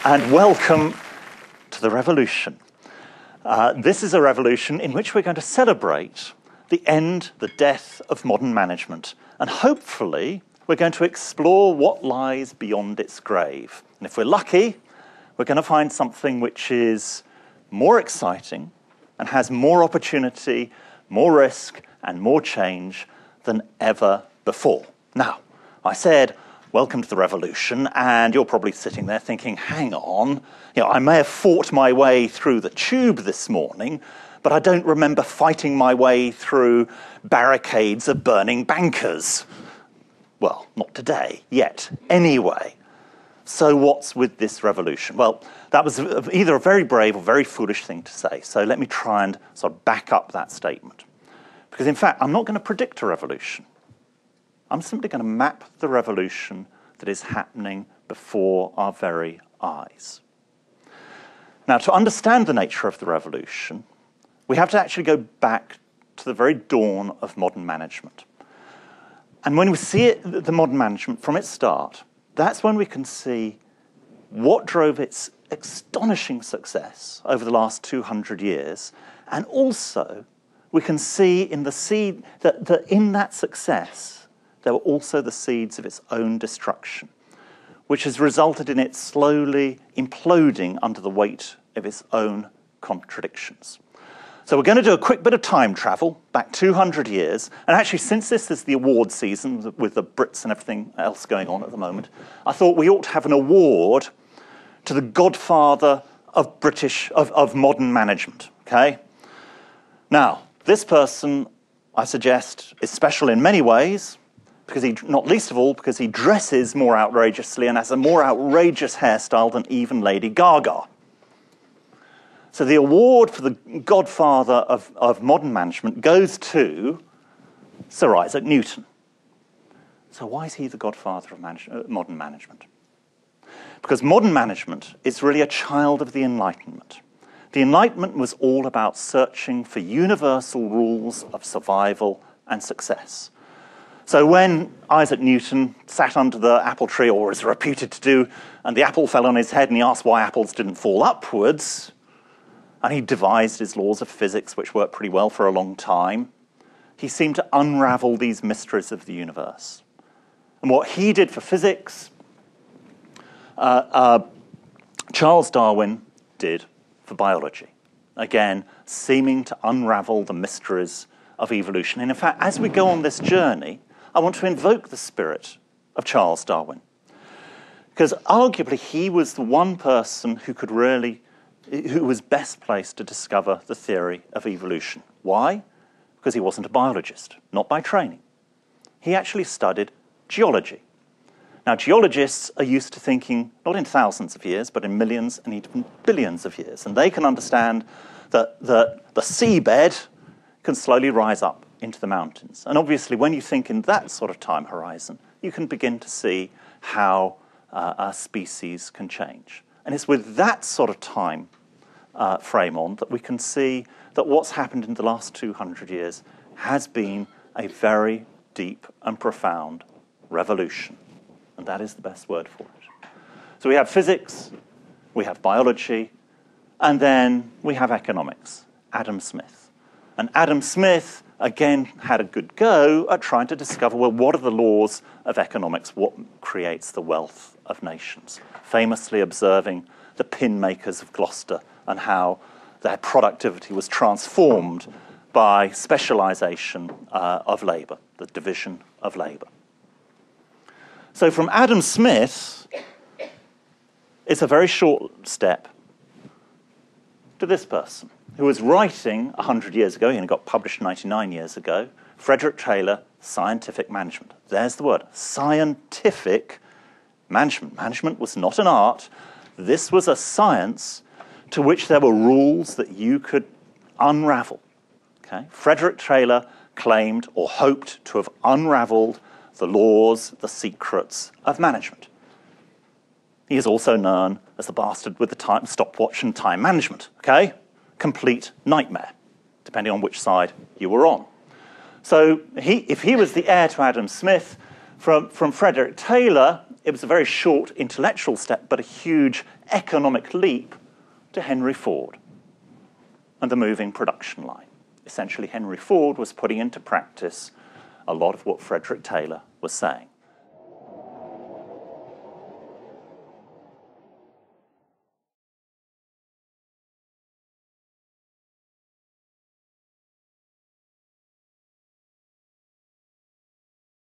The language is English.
and welcome to the revolution. This is a revolution in which we're going to celebrate the end, the death of modern management, and hopefully we're going to explore what lies beyond its grave. And if we're lucky, we're going to find something which is more exciting and has more opportunity, more risk, and more change than ever before. Now, I said, welcome to the revolution, and you're probably sitting there thinking, hang on, I may have fought my way through the tube this morning, but I don't remember fighting my way through barricades of burning bankers. Well, not today, yet. Anyway, so what's with this revolution? Well, that was either a very brave or very foolish thing to say, so let me try and sort of back up that statement. Because in fact, I'm not going to predict a revolution. I'm simply going to map the revolution that is happening before our very eyes. Now, to understand the nature of the revolution, we have to actually go back to the very dawn of modern management. And when we see it, the modern management from its start, that's when we can see what drove its astonishing success over the last 200 years. And also, we can see in the seed that in that success, there were also the seeds of its own destruction, which has resulted in it slowly imploding under the weight of its own contradictions. So we're going to do a quick bit of time travel back 200 years. And actually, since this is the award season with the Brits and everything else going on at the moment, I thought we ought to have an award to the Godfather of modern management, okay? Now, this person, I suggest, is special in many ways, because not least of all, because he dresses more outrageously and has a more outrageous hairstyle than even Lady Gaga. So the award for the Godfather of modern management goes to Sir Isaac Newton. So why is he the Godfather of modern management? Because modern management is really a child of the Enlightenment. The Enlightenment was all about searching for universal rules of survival and success. So when Isaac Newton sat under the apple tree, or is reputed to do, and the apple fell on his head and he asked why apples didn't fall upwards, and he devised his laws of physics, which worked pretty well for a long time, he seemed to unravel these mysteries of the universe. And what he did for physics, Charles Darwin did for biology. Again, seeming to unravel the mysteries of evolution. And in fact, as we go on this journey, I want to invoke the spirit of Charles Darwin. Because arguably he was the one person who was best placed to discover the theory of evolution. Why? Because he wasn't a biologist, not by training. He actually studied geology. Now, geologists are used to thinking not in thousands of years, but in millions and even billions of years. And they can understand that the seabed can slowly rise up into the mountains. And obviously, when you think in that sort of time horizon, you can begin to see how a species can change. And it's with that sort of time frame on that we can see that what's happened in the last 200 years has been a very deep and profound revolution. And that is the best word for it. So we have physics, we have biology, and then we have economics, Adam Smith. And Adam Smith, again, had a good go at trying to discover, well, what are the laws of economics? What creates the wealth of nations? Famously observing the pin makers of Gloucester and how their productivity was transformed by specialization of labor, the division of labor. So from Adam Smith, it's a very short step to this person, who was writing 100 years ago, and it got published 99 years ago, Frederick Taylor, Scientific Management. There's the word, scientific management. Management was not an art. This was a science to which there were rules that you could unravel. Okay? Frederick Taylor claimed or hoped to have unraveled the laws, the secrets of management. He is also known as the bastard with the stopwatch and time management. Okay? Complete nightmare, depending on which side you were on. So if he was the heir to Adam Smith, From Frederick Taylor, it was a very short intellectual step, but a huge economic leap to Henry Ford and the moving production line. Essentially, Henry Ford was putting into practice a lot of what Frederick Taylor was saying.